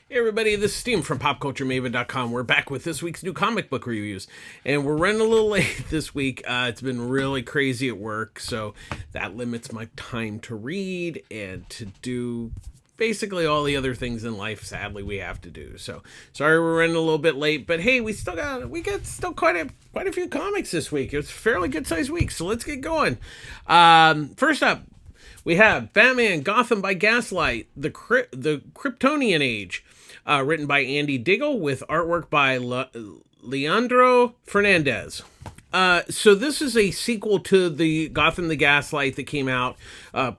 Hey everybody, this is Steve from PopCultureMaven.com. We're back with this week's new comic book reviews, and we're running a little late this week. It's been really crazy at work, so that limits my time to read and to do basically all the other things in life. Sadly, we have to do. So sorry we're running a little bit late, but hey, we got still quite a few comics this week. It's a fairly good sized week, so let's get going. First up, we have Batman Gotham by Gaslight, the Kryptonian Age, written by Andy Diggle with artwork by Leandro Fernandez. So this is a sequel to the Gotham the Gaslight that came out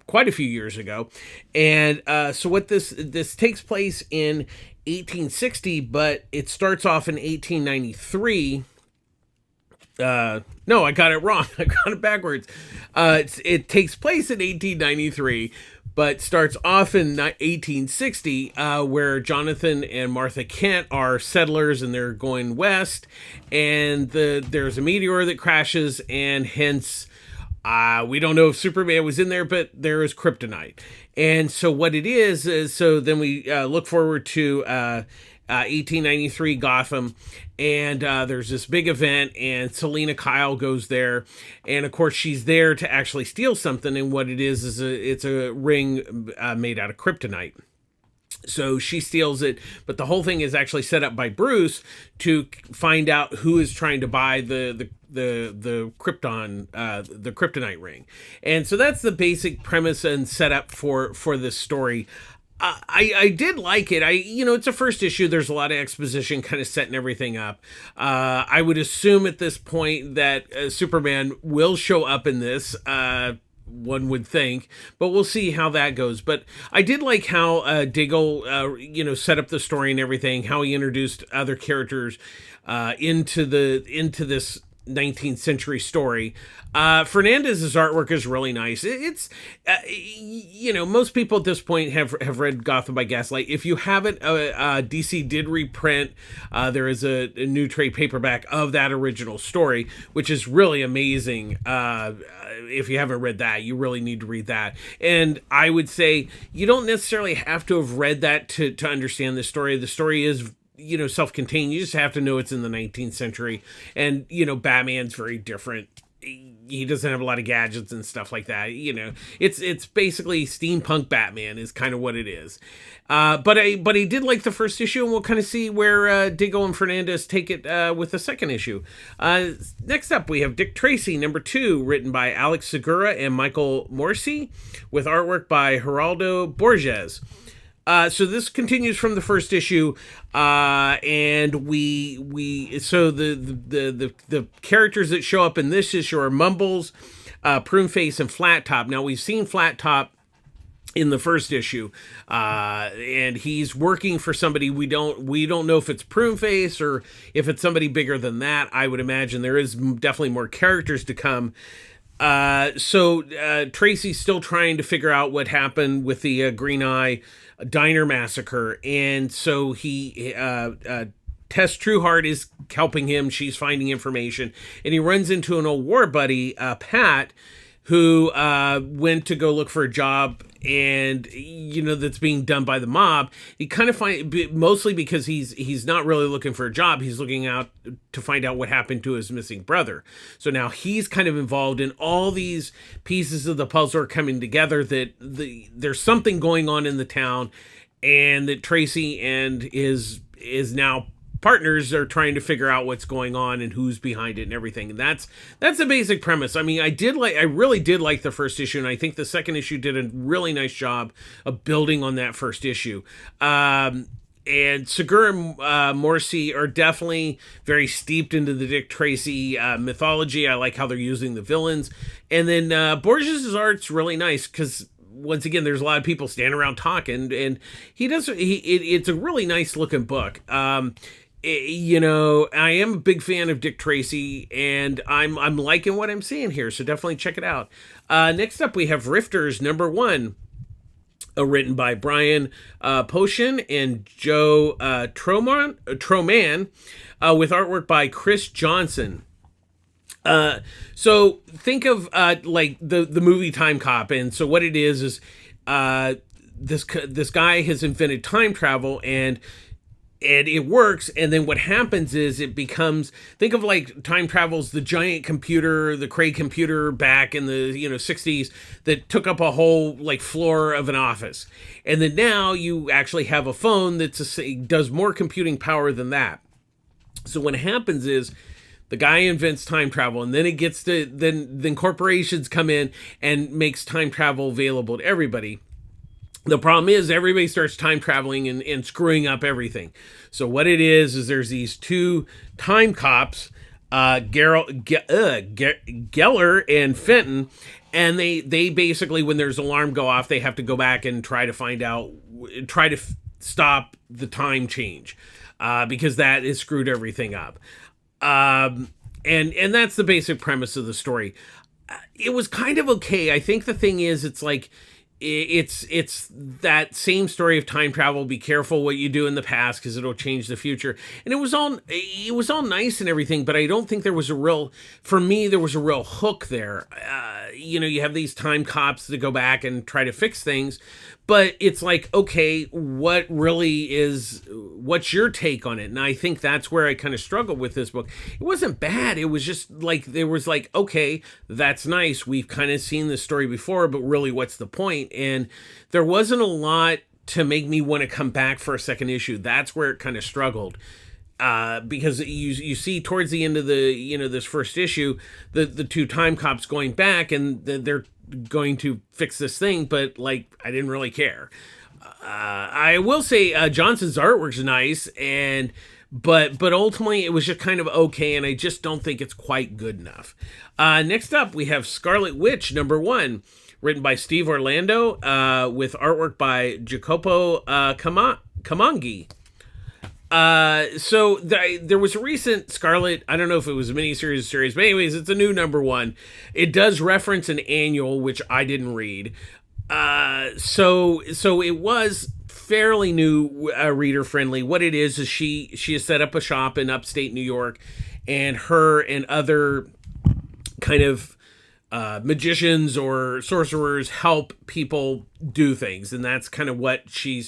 quite a few years ago. And so what this takes place in 1860, but it starts off in 1893. No, I got it wrong. I got it backwards. It takes place in 1893, but starts off in 1860, where Jonathan and Martha Kent are settlers and they're going west, and there's a meteor that crashes, and hence we don't know if Superman was in there, but there is kryptonite. And so what it is so then we look forward to 1893 Gotham, and there's this big event, and Selena Kyle goes there, and of course she's there to actually steal something, and what it is it's a ring made out of kryptonite. So she steals it, but the whole thing is actually set up by Bruce to find out who is trying to buy the kryptonite ring. And so that's the basic premise and setup for this story. I did like it. It's a first issue. There's a lot of exposition kind of setting everything up. I would assume at this point that Superman will show up in this, one would think, but we'll see how that goes. But I did like how Diggle, set up the story and everything, how he introduced other characters into this 19th century story. Fernandez's artwork is really nice. It's most people at this point have read Gotham by Gaslight. If you haven't, DC did reprint. There is a new trade paperback of that original story, which is really amazing. If you haven't read that, you really need to read that. And I would say you don't necessarily have to have read that to understand the story. The story is self-contained. You just have to know it's in the 19th century, and Batman's very different. He doesn't have a lot of gadgets and stuff like that. It's basically steampunk Batman is kind of what it is. But I did like the first issue, and we'll kind of see where Diggle and Fernandez take it with the second issue. Next up, we have Dick Tracy, number 2, written by Alex Segura and Michael Morsi, with artwork by Geraldo Borges. So this continues from the first issue, and the characters that show up in this issue are Mumbles, Pruneface, and Flat Top. Now we've seen Flat Top in the first issue, and he's working for somebody. We don't know if it's Pruneface or if it's somebody bigger than that. I would imagine there is definitely more characters to come. So Tracy's still trying to figure out what happened with the Green Eye Diner massacre, and so he Tess Trueheart is helping him. She's finding information, and he runs into an old war buddy, Pat, who went to go look for a job, and that's being done by the mob. He kind of mostly because he's not really looking for a job. He's looking out to find out what happened to his missing brother. So now he's kind of involved in all these pieces of the puzzle are coming together, that there's something going on in the town, and that Tracy and is now partners are trying to figure out what's going on and who's behind it and everything. And that's the basic premise. I mean, I really did like the first issue, and I think the second issue did a really nice job of building on that first issue. And Segura and Morsi are definitely very steeped into the Dick Tracy mythology. I like how they're using the villains. And then Borges' art's really nice, because once again, there's a lot of people standing around talking, and it's a really nice looking book. I am a big fan of Dick Tracy, and I'm liking what I'm seeing here, so definitely check it out. Next up, we have Rifters, number 1, written by Brian Posehn and Joe Troman, with artwork by Chris Johnson. So think of like the movie Time Cop, and so what it is this guy has invented time travel, and it works. And then what happens is it becomes, think of like time travel's the giant computer, the Cray computer back in the 60s that took up a whole like floor of an office. And then now you actually have a phone does more computing power than that. So what happens is the guy invents time travel, and then it gets to then corporations come in and makes time travel available to everybody. The problem is everybody starts time traveling and screwing up everything. So what it is there's these two time cops, Geller and Fenton, and they basically, when there's alarm go off, they have to go back and try to stop the time change, because that has screwed everything up. And that's the basic premise of the story. It was kind of okay. I think the thing is, it's like, it's that same story of time travel. Be careful what you do in the past, because it'll change the future. And it was all nice and everything, but I don't think there was a real hook there. You have these time cops that go back and try to fix things, but it's like, okay, what's your take on it? And I think that's where I kind of struggled with this book. It wasn't bad. It was just like, there was like, okay, that's nice. We've kind of seen this story before, but really what's the point? And there wasn't a lot to make me want to come back for a second issue. That's where it kind of struggled. Because you see towards the end of the, this first issue, the two time cops going back, and they're going to fix this thing, but like, I didn't really care. I will say, Johnson's artwork's nice, but ultimately it was just kind of okay, and I just don't think it's quite good enough. Next up, we have Scarlet Witch #1, written by Steve Orlando, with artwork by Jacopo Camangi. So there was a recent Scarlet, I don't know if it was a miniseries or series, but anyways, it's a new #1. It does reference an annual, which I didn't read. So it was fairly new, reader friendly. What it is she has set up a shop in upstate New York, and her and other kind of magicians or sorcerers help people do things, and that's kind of what she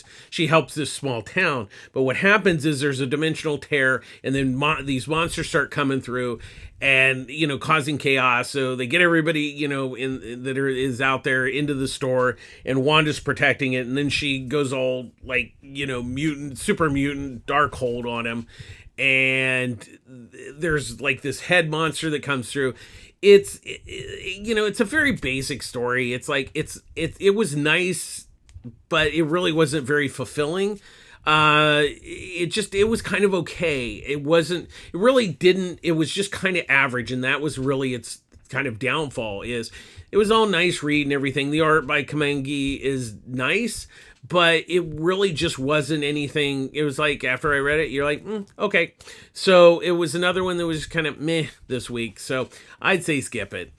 helps this small town. But what happens is there's a dimensional tear, and then these monsters start coming through and causing chaos. So they get everybody is out there into the store, and Wanda's protecting it, and then she goes all like mutant, super mutant, dark hold on him, and there's like this head monster that comes through. It's a very basic story. It's like it was nice, but it really wasn't very fulfilling. It was kind of okay. It was just kind of average, and that was really its kind of downfall. It was all nice read and everything. The art by Camangi is nice, but it really just wasn't anything. It was like, after I read it, you're like, okay. So it was another one that was just kind of meh this week. So I'd say skip it.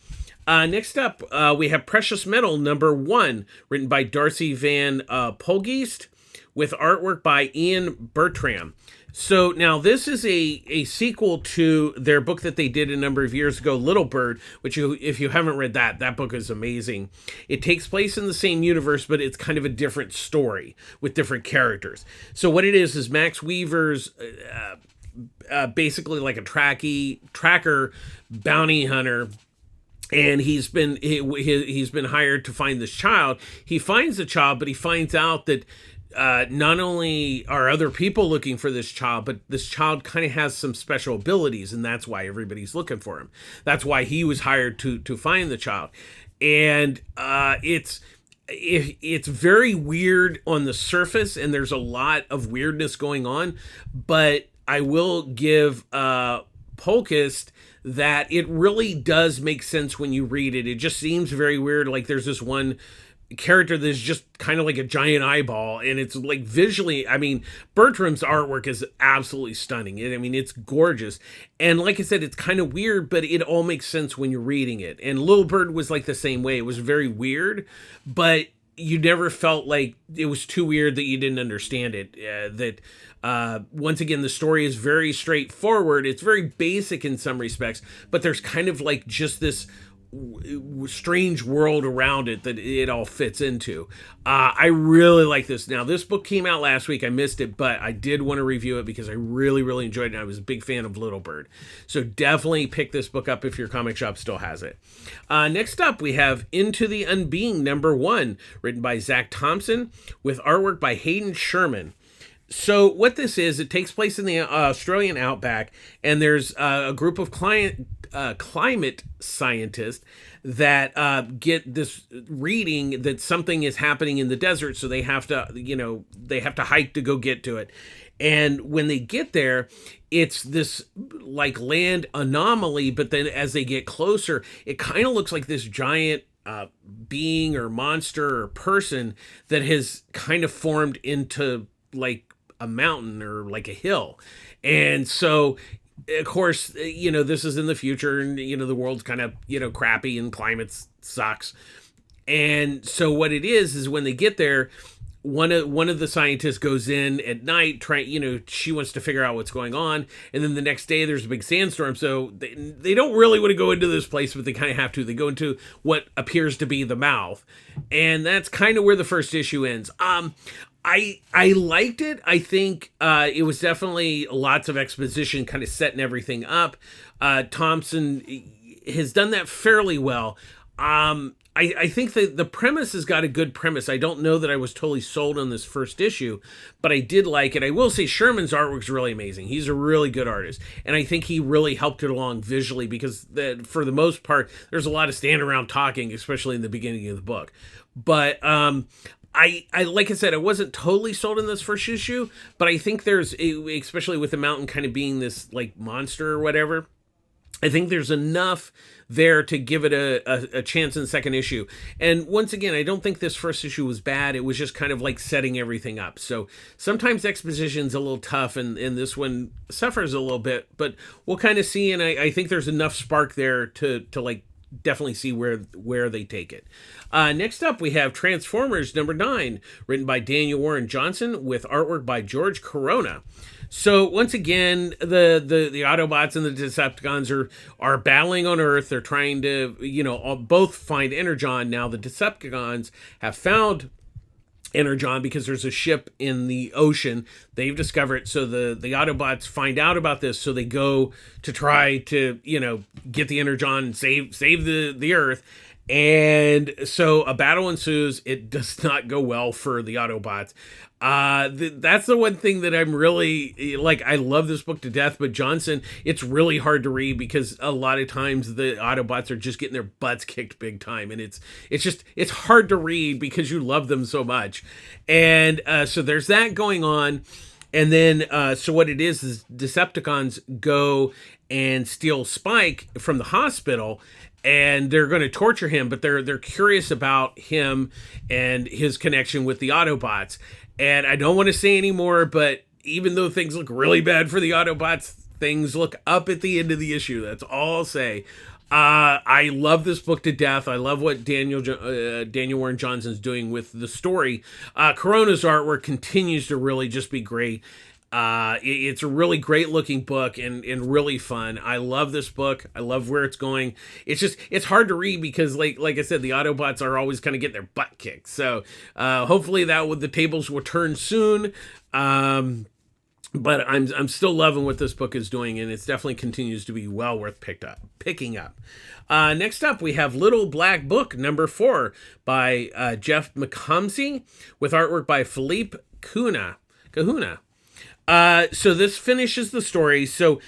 Next up, we have Precious Metal #1, written by Darcy Van Polgeest, with artwork by Ian Bertram. So now this is a sequel to their book that they did a number of years ago, Little Bird, which if you haven't read that book is amazing. It takes place in the same universe, but it's kind of a different story with different characters. So what it is Max Weaver's basically like a tracker bounty hunter, and he's been hired to find this child. He finds the child, but he finds out that not only are other people looking for this child, but this child kind of has some special abilities, and that's why everybody's looking for him. That's why he was hired to find the child. And it's very weird on the surface, and there's a lot of weirdness going on, but I will give Polkist that it really does make sense when you read it. It just seems very weird. Like, there's this one character that's just kind of like a giant eyeball, and it's like visually, Bertram's artwork is absolutely stunning. It's gorgeous, and like I said, it's kind of weird, but it all makes sense when you're reading it. And Little Bird was like the same way. It was very weird, but you never felt like it was too weird that you didn't understand it. Once again, the story is very straightforward. It's very basic in some respects, but there's kind of like just this strange world around it that it all fits into. I really like this. Now, this book came out last week. I missed it, but I did want to review it because I really, really enjoyed it. And I was a big fan of Little Bird. So definitely pick this book up if your comic shop still has it. Next up, we have Into the Unbeing, #1, written by Zach Thompson with artwork by Hayden Sherman. So what this is, it takes place in the Australian outback, and there's a group of climate scientists that get this reading that something is happening in the desert, so they have to hike to go get to it. And when they get there, it's this like land anomaly, but then as they get closer, it kind of looks like this giant being or monster or person that has kind of formed into like a mountain or like a hill. And so of course, this is in the future, and the world's kind of crappy and climate sucks. And so what it is when they get there, one of the scientists goes in at night, she wants to figure out what's going on, and then the next day there's a big sandstorm, so they don't really want to go into this place, but they kind of have to. They go into what appears to be the mouth, and that's kind of where the first issue ends. I liked it. I think it was definitely lots of exposition, kind of setting everything up. Thompson has done that fairly well. I think that the premise has got a good premise. I don't know that I was totally sold on this first issue, but I did like it. I will say Sherman's artwork is really amazing. He's a really good artist, and I think he really helped it along visually because for the most part, there's a lot of stand around talking, especially in the beginning of the book. But I like I said, I wasn't totally sold in this first issue, but I think especially with the mountain kind of being this like monster or whatever, I think there's enough there to give it a chance in the second issue. And once again, I don't think this first issue was bad. It was just kind of like setting everything up. So sometimes exposition's a little tough, and this one suffers a little bit, but we'll kind of see. And I think there's enough spark there to like definitely see where they take it. Next up, we have Transformers #9, written by Daniel Warren Johnson with artwork by George Corona. So once again, the Autobots and the Decepticons are battling on Earth. They're trying to, both find Energon. Now the Decepticons have found Energon because there's a ship in the ocean. They've discovered it. So the Autobots find out about this. So they go to try to, get the Energon and save the Earth. And so a battle ensues. It does not go well for the Autobots. That's the one thing that I'm really like. I love this book to death, but Johnson, it's really hard to read because a lot of times the Autobots are just getting their butts kicked big time, and it's hard to read because you love them so much. And so there's that going on. And then so what it is Decepticons go and steal Spike from the hospital, and they're going to torture him, but they're curious about him and his connection with the Autobots. And I don't want to say any more, but even though things look really bad for the Autobots, things look up at the end of the issue. That's all I'll say. I love this book to death. I love what Daniel Warren Johnson's doing with the story. Corona's artwork continues to really just be great. It's a really great looking book and really fun. I love this book. I love where it's going. It's hard to read because like I said, the Autobots are always kind of getting their butt kicked. So, hopefully the tables will turn soon. But I'm still loving what this book is doing, and it definitely continues to be well worth picking up. Next up, we have Little Black Book #4 by Jeff McComsey with artwork by Philippe Kahuna. So this finishes the story. So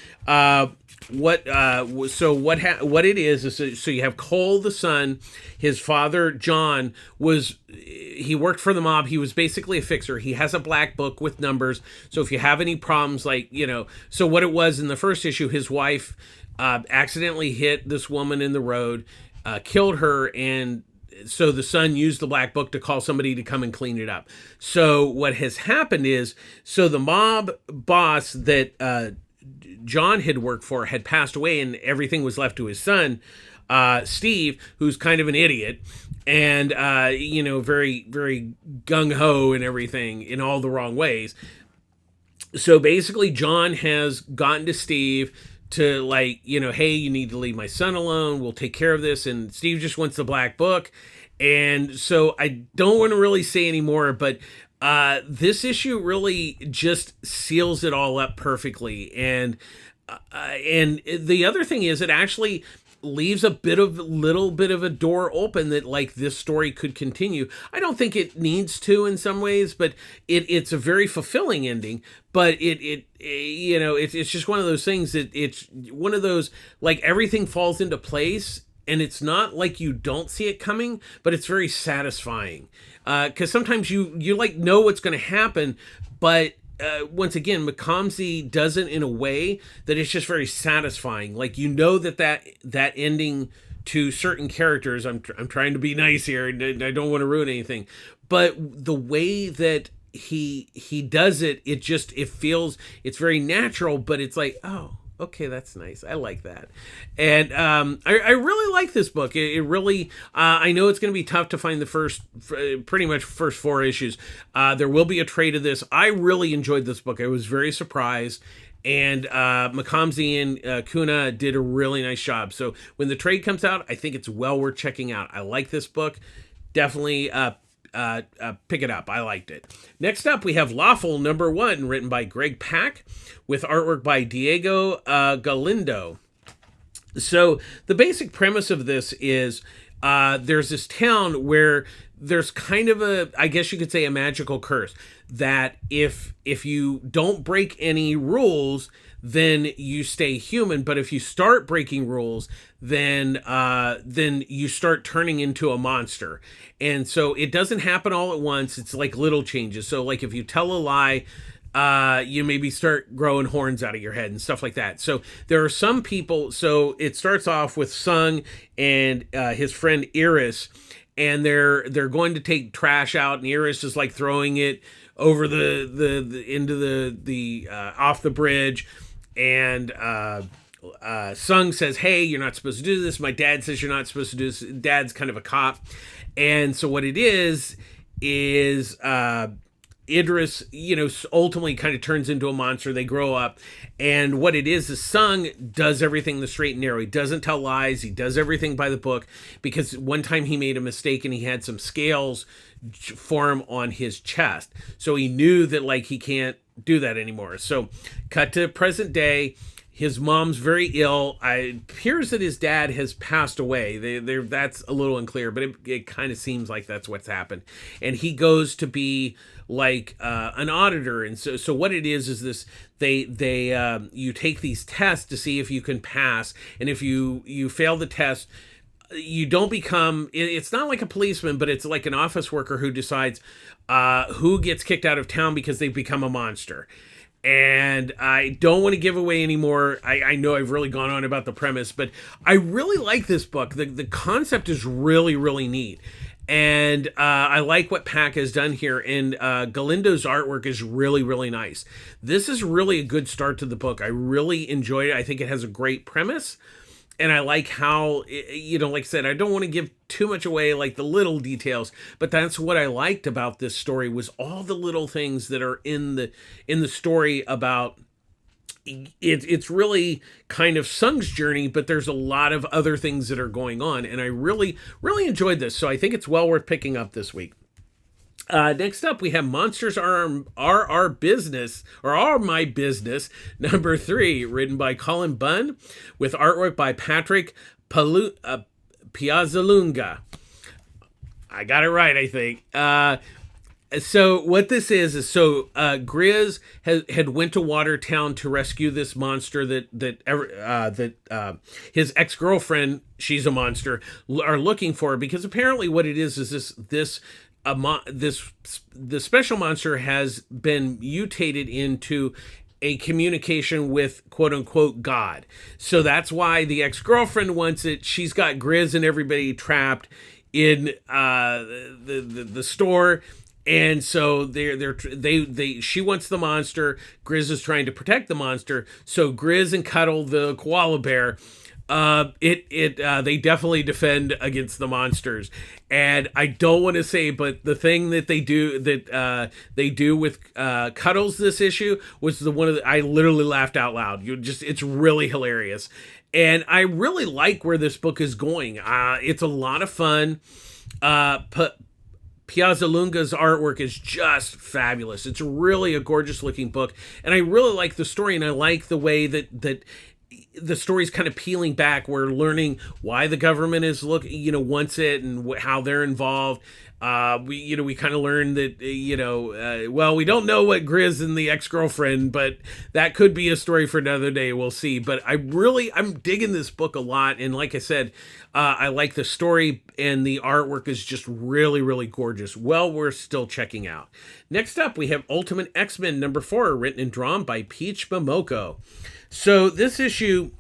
what it is so you have Cole the son. His father John he worked for the mob. He was basically a fixer. He has a black book with numbers. So if you have any problems, so what it was in the first issue, his wife accidentally hit this woman in the road, killed her, and so the son used the black book to call somebody to come and clean it up. So what has happened is, so the mob boss that John had worked for had passed away, and everything was left to his son, Steve, who's kind of an idiot and, very, very gung-ho and everything in all the wrong ways. So basically John has gotten to Steve like, hey, you need to leave my son alone. We'll take care of this. And Steve just wants the black book. And so I don't want to really say any more, but this issue really just seals it all up perfectly. And the other thing is, it actually leaves a little bit of a door open that like this story could continue. I don't think it needs to in some ways, but it's a very fulfilling ending. But it's just one of those things that it's one of those, like, everything falls into place. And it's not like you don't see it coming, but it's very satisfying. Because sometimes you like know what's going to happen, but once again, McComsey does it in a way that it's just very satisfying. Like, that ending to certain characters. I'm trying to be nice here, and I don't want to ruin anything, but the way that he does it, it feels, it's very natural, but it's like, oh, okay, that's nice. I like that. And I really like this book. It really, I know it's going to be tough to find the pretty much first 4 issues. There will be a trade of this. I really enjoyed this book. I was very surprised. And McComsey and Kuna did a really nice job. So when the trade comes out, I think it's well worth checking out. I like this book. Definitely pick it up. I liked it. Next up, we have Lawful #1, written by Greg Pak, with artwork by Diego Galindo. So the basic premise of this is there's this town where there's kind of I guess you could say, a magical curse that if you don't break any rules, then you stay human. But if you start breaking rules, then you start turning into a monster. And so it doesn't happen all at once. It's like little changes. So like if you tell a lie, you maybe start growing horns out of your head and stuff like that. So there are some people. So it starts off with Sung and his friend Iris, and they're going to take trash out, and Iris is like throwing it over the into the off the bridge. And Sung says, hey, you're not supposed to do this. My dad says you're not supposed to do this. Dad's kind of a cop. And so what it is Idris, ultimately kind of turns into a monster. They grow up. And what it is Sung does everything the straight and narrow. He doesn't tell lies. He does everything by the book, because one time he made a mistake and he had some scales form on his chest. So he knew that, like, he can't do that anymore. So cut to present day. His mom's very ill. It appears that his dad has passed away. That's a little unclear, but it kind of seems like that's what's happened. And he goes to be like an auditor. And so what it is this, you take these tests to see if you can pass. And if you fail the test, you don't become, it's not like a policeman, but it's like an office worker who decides who gets kicked out of town because they've become a monster. And I don't want to give away anymore. I know I've really gone on about the premise, but I really like this book. The concept is really, really neat. And I like what Pak has done here. And Galindo's artwork is really, really nice. This is really a good start to the book. I really enjoyed it. I think it has a great premise. And I like how, like I said, I don't want to give too much away, like the little details, but that's what I liked about this story, was all the little things that are in the story about it. It's really kind of Sung's journey, but there's a lot of other things that are going on. And I really, really enjoyed this. So I think it's well worth picking up this week. Next up, we have Monsters Are Our Business, or Are My Business, #3, written by Colin Bunn, with artwork by Patrick Piazzalunga. I got it right, I think. So what this is Grizz had went to Watertown to rescue this monster that his ex-girlfriend, she's a monster, are looking for, because apparently what it is this special monster has been mutated into a communication with quote unquote God. So that's why the ex-girlfriend wants it. She's got Grizz and everybody trapped in the store. And so she wants the monster. Grizz is trying to protect the monster. So Grizz and Cuddle, the koala bear, They definitely defend against the monsters, and I don't want to say, but the thing that they do with Cuddles this issue was the one of the, I literally laughed out loud. It's really hilarious, and I really like where this book is going. It's a lot of fun. Piazzalunga's artwork is just fabulous. It's really a gorgeous looking book, and I really like the story, and I like the way that the story's kind of peeling back. We're learning why the government is wants it, and how they're involved. We kind of learned that, well, we don't know what Grizz and the ex-girlfriend, but that could be a story for another day. We'll see. But I'm digging this book a lot. And like I said, I like the story, and the artwork is just really, really gorgeous. Well, we're still checking out. Next up, we have Ultimate X-Men #4, written and drawn by Peach Momoko. So this issue,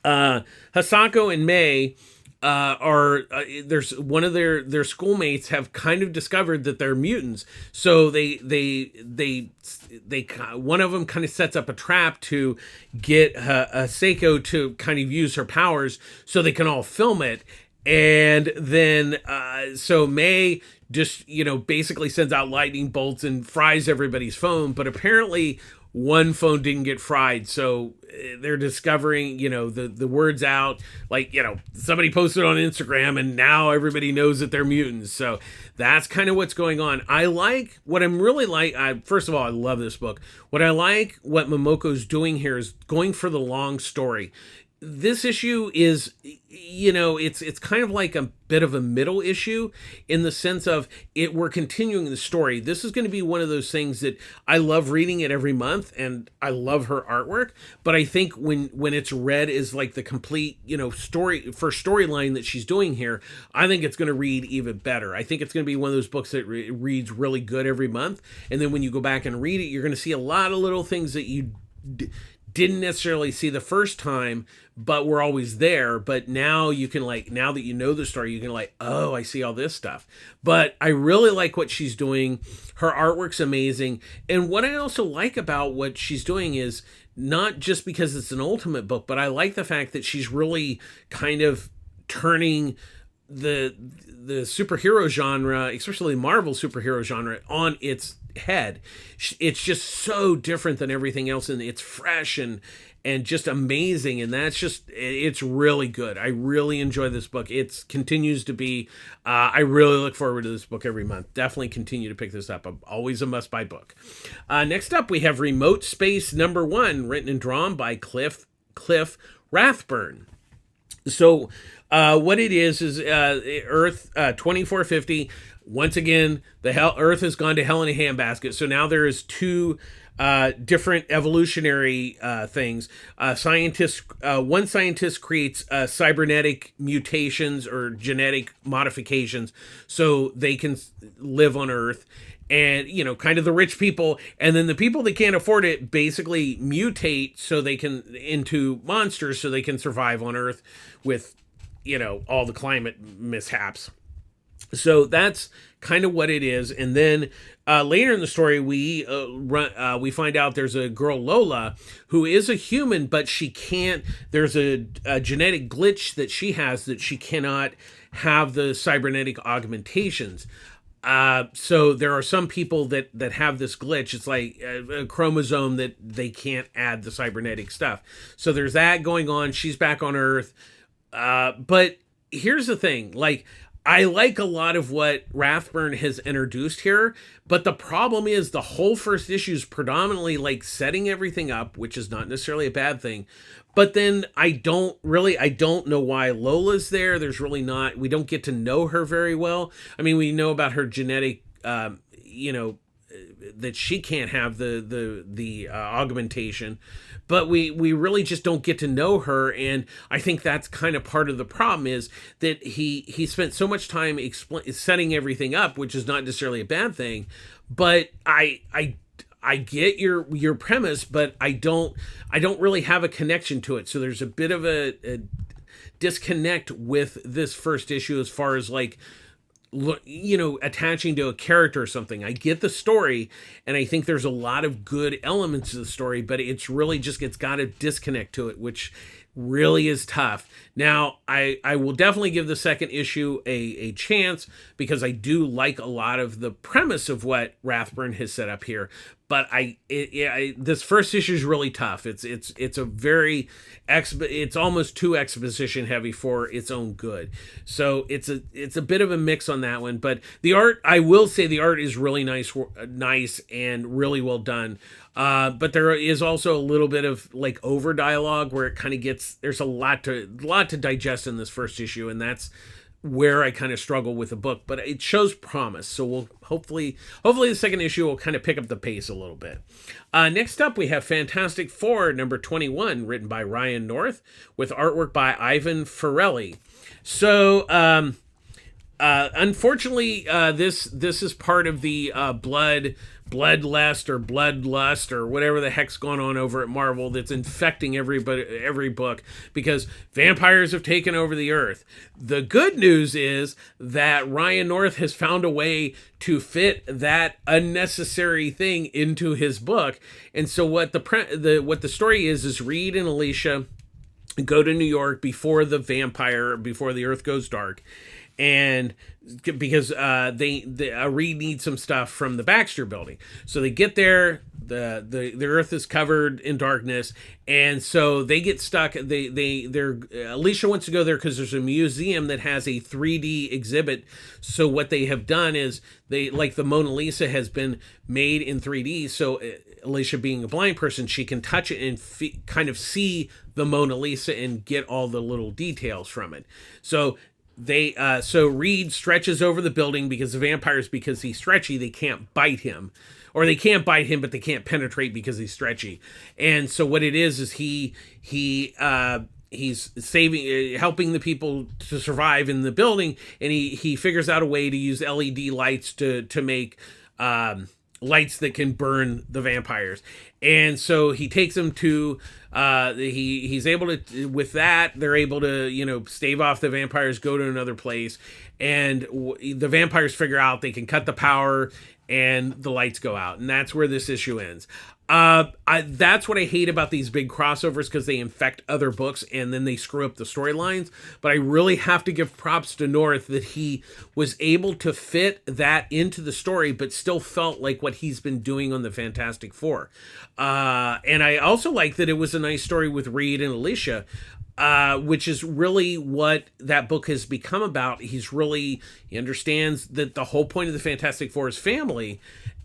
Hisako and May there's one of their schoolmates have kind of discovered that they're mutants. So they one of them kind of sets up a trap to get Seiko to kind of use her powers so they can all film it. And then so May just basically sends out lightning bolts and fries everybody's phone, but apparently one phone didn't get fried. So they're discovering, the word's out, like, somebody posted on Instagram, and now everybody knows that they're mutants. So that's kind of what's going on. First of all, I love this book. What Momoko's doing here is going for the long story. This issue is, it's kind of like a bit of a middle issue, in the sense of we're continuing the story. This is going to be one of those things that I love reading it every month, and I love her artwork. But I think when it's read as like the complete, storyline that she's doing here, I think it's going to read even better. I think it's going to be one of those books that reads really good every month. And then when you go back and read it, you're going to see a lot of little things that you didn't necessarily see the first time, but were always there. But now you can, now that you know the story, you can oh, I see all this stuff. But I really like what she's doing. Her artwork's amazing. And what I also like about what she's doing is not just because it's an Ultimate book, but I like the fact that she's really kind of turning the superhero genre, especially Marvel superhero genre, on its head. It's just so different than everything else, and it's fresh and just amazing, and it's really good. I really enjoy this book. It continues to be, I really look forward to this book every month. Definitely continue to pick this up. Always a must-buy book. Next up, we have Remote Space #1, written and drawn by Cliff Rathburn. So what it is Earth 2450. Once again, Earth has gone to hell in a handbasket. So now there is two different evolutionary things. One scientist creates cybernetic mutations or genetic modifications so they can live on Earth. And, kind of the rich people, and then the people that can't afford it basically mutate so they can into monsters so they can survive on Earth with, all the climate mishaps. So that's kind of what it is. And then later in the story, we find out there's a girl, Lola, who is a human, but she can't. There's a genetic glitch that she has that she cannot have the cybernetic augmentations. So there are some people that have this glitch. It's like a chromosome that they can't add the cybernetic stuff. So there's that going on. She's back on Earth. But here's the thing, I like a lot of what Rathburn has introduced here, but the problem is the whole first issue is predominantly setting everything up, which is not necessarily a bad thing. But then I don't know why Lola's there. There's really not, we don't get to know her very well. I mean, we know about her genetic, that she can't have the augmentation, but we really just don't get to know her. And I think that's kind of part of the problem, is that he spent so much time setting everything up, which is not necessarily a bad thing. But I get your premise, but I don't really have a connection to it. So there's a bit of a disconnect with this first issue as far as attaching to a character or something. I get the story, and I think there's a lot of good elements of the story, but it's really just, it's got a disconnect to it, which really is tough. Now, I will definitely give the second issue a chance because I do like a lot of the premise of what Rathburn has set up here. But this first issue is really tough. It's a very it's almost too exposition heavy for its own good. So it's a bit of a mix on that one. But the art, I will say, the art is really nice and really well done. But there is also a little bit of like over dialogue where it kind of gets, there's a lot to digest in this first issue, and that's where I kind of struggle with the book, but it shows promise. So we'll hopefully the second issue will kind of pick up the pace a little bit. Next up, we have Fantastic Four number 21, written by Ryan North with artwork by Ivan Ferrelli. So, unfortunately, this is part of the bloodlust or whatever the heck's going on over at Marvel that's infecting every book because vampires have taken over the earth. The good news is that Ryan North has found a way to fit that unnecessary thing into his book. And so what the story is Reed and Alicia go to New York before the earth goes dark. And because Reed needs some stuff from the Baxter building, so they get there. The earth is covered in darkness, and so they get stuck. Alicia wants to go there because there's a museum that has a 3D exhibit. So what they have done is the Mona Lisa has been made in 3D. So Alicia, being a blind person, she can touch it and kind of see the Mona Lisa and get all the little details from it. So Reed stretches over the building because the vampires, because he's stretchy, they can't bite him. Or they can't bite him, but they can't penetrate because he's stretchy. And so what it is he's helping the people to survive in the building, and he figures out a way to use LED lights to make lights that can burn the vampires. And so he takes them to he's able to, with that, they're able to, stave off the vampires, go to another place, and the vampires figure out they can cut the power and the lights go out. And that's where this issue ends. That's what I hate about these big crossovers, because they infect other books and then they screw up the storylines. But I really have to give props to North that he was able to fit that into the story, but still felt like what he's been doing on the Fantastic Four. And I also like that it was a nice story with Reed and Alicia, which is really what that book has become about. He understands that the whole point of the Fantastic Four is family.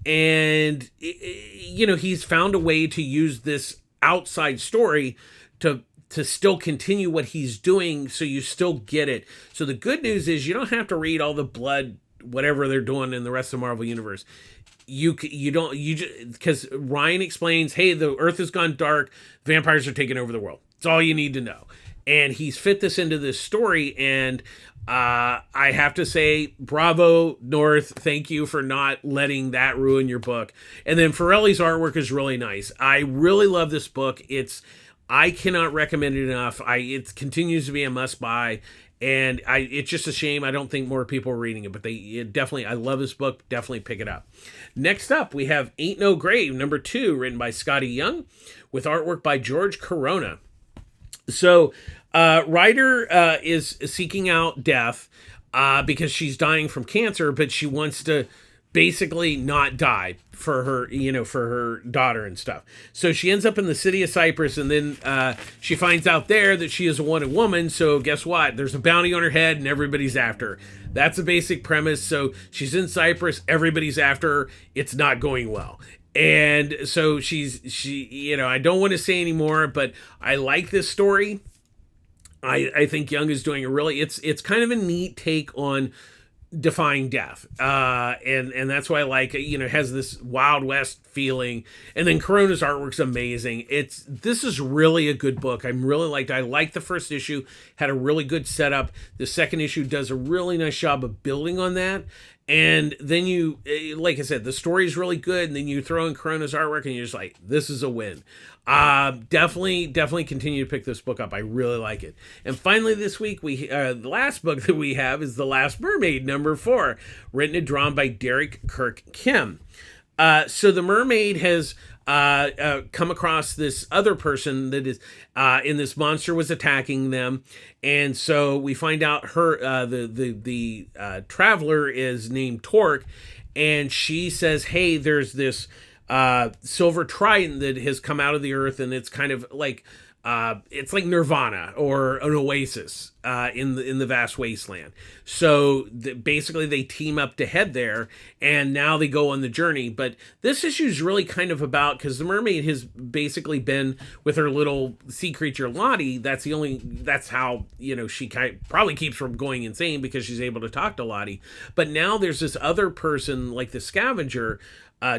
And, he's found a way to use this outside story to still continue what he's doing, so you still get it. So the good news is you don't have to read all the blood, whatever they're doing in the rest of the Marvel Universe. Because Ryan explains, hey, the earth has gone dark, vampires are taking over the world. It's all you need to know. And he's fit this into this story, and I have to say, bravo, North. Thank you for not letting that ruin your book. And then Ferrelli's artwork is really nice. I really love this book. I cannot recommend it enough. It continues to be a must buy, and it's just a shame I don't think more people are reading it. But I love this book. Definitely pick it up. Next up, we have Ain't No Grave, number 2, written by Scotty Young, with artwork by George Corona. So, Ryder is seeking out death because she's dying from cancer, but she wants to basically not die for her daughter and stuff. So she ends up in the city of Cyprus, and then she finds out there that she is a wanted woman. So guess what? There's a bounty on her head, and everybody's after her. That's a basic premise. So she's in Cyprus, everybody's after her. It's not going well. And so I don't want to say anymore, but I like this story. I think Young is doing it's kind of a neat take on defying death. And that's why I like it. It has this Wild West feeling. And then Corona's artwork's amazing. This is really a good book. I like the first issue, had a really good setup. The second issue does a really nice job of building on that. And then like I said, the story is really good. And then you throw in Corona's artwork and you're just like, this is a win. Definitely continue to pick this book up. I really like it. And finally this week, the last book that we have is The Last Mermaid, number 4, written and drawn by Derek Kirk Kim. So The Mermaid has come across this other person that is, and this monster was attacking them. And so we find out the traveler is named Torque, and she says, hey, there's this silver trident that has come out of the earth, and it's kind of like it's like Nirvana or an oasis in the vast wasteland. So basically, they team up to head there, and now they go on the journey. But this issue is really kind of about, because the mermaid has basically been with her little sea creature Lottie. That's how she probably keeps from going insane, because she's able to talk to Lottie. But now there's this other person, like the scavenger,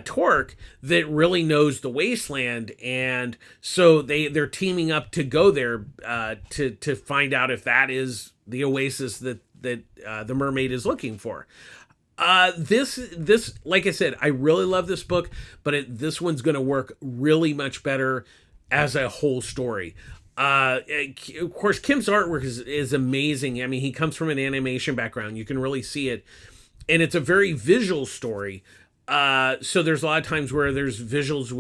Torque, that really knows the wasteland, and so they're teaming up to go there to find out if that is the oasis that the mermaid is looking for. This like I said, I really love this book, but this one's going to work really much better as a whole story. Of course, Kim's artwork is amazing. I mean, he comes from an animation background. You can really see it, and it's a very visual story. So there's a lot of times where there's visuals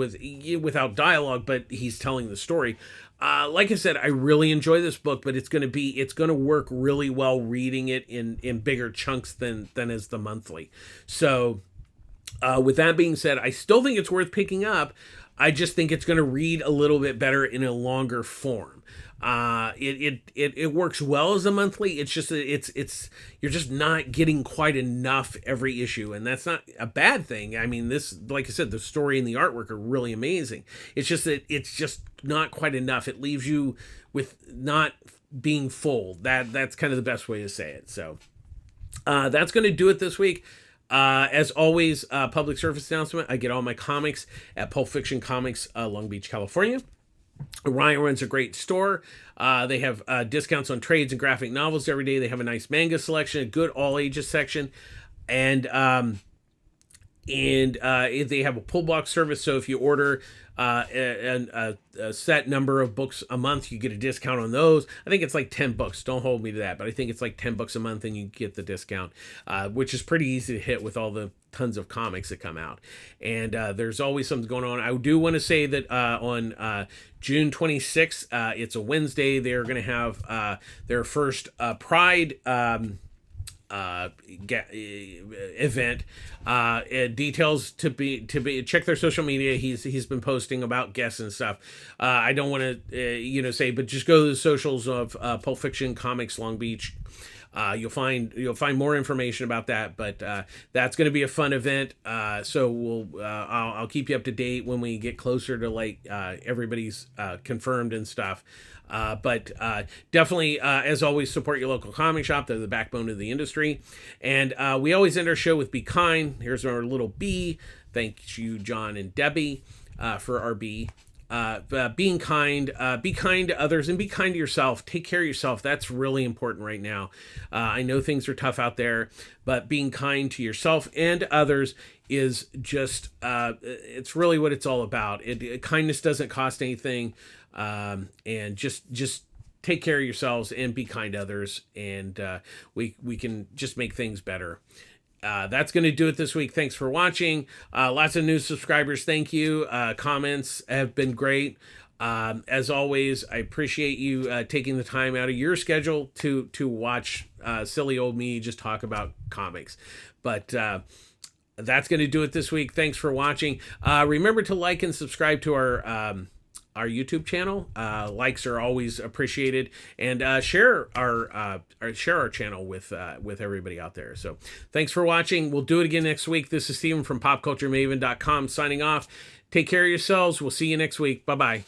without dialogue, but he's telling the story. Like I said, I really enjoy this book, but it's going to work really well reading it in bigger chunks than as the monthly. So, with that being said, I still think it's worth picking up. I just think it's going to read a little bit better in a longer form. It works well as a monthly. It's just you're just not getting quite enough every issue, and that's not a bad thing. I mean, this, like I said, the story and the artwork are really amazing. It's just that it's just not quite enough. It leaves you with not being full. That's kind of the best way to say it. So that's going to do it this week. As always, public service announcement. I get all my comics at Pulp Fiction Comics, Long Beach, California. Ryan runs a great store. They have discounts on trades and graphic novels every day. They have a nice manga selection, a good all ages section, and they have a pull box service. So if you order a set number of books a month, you get a discount on those. I think it's like $10. Don't hold me to that, but I think it's like $10 a month, and you get the discount, which is pretty easy to hit with all the tons of comics that come out. And there's always something going on. I do want to say that on June 26th, it's a Wednesday, they're going to have their first Pride event. Details to be check their social media. He's been posting about guests and stuff. I don't want to say, but just go to the socials of Pulp Fiction Comics Long Beach. You'll find more information about that, but that's going to be a fun event. So I'll keep you up to date when we get closer to everybody's confirmed and stuff. But definitely, as always, support your local comic shop. They're the backbone of the industry. And we always end our show with Be Kind. Here's our little B. Thank you, John and Debbie, for our B. Being kind, be kind to others, and be kind to yourself. Take care of yourself. That's really important right now. I know things are tough out there, but being kind to yourself and others is just, it's really what it's all about. Kindness doesn't cost anything. And just take care of yourselves and be kind to others, and we can just make things better. That's going to do it this week. Thanks for watching. Lots of new subscribers. Thank you. Comments have been great. As always, I appreciate you taking the time out of your schedule to watch silly old me just talk about comics. But that's going to do it this week. Thanks for watching. Remember to like and subscribe to our YouTube channel. Likes are always appreciated, and share our channel with everybody out there. So thanks for watching. We'll do it again next week. This is Steven from PopCultureMaven.com signing off. Take care of yourselves. We'll see you next week. Bye-bye.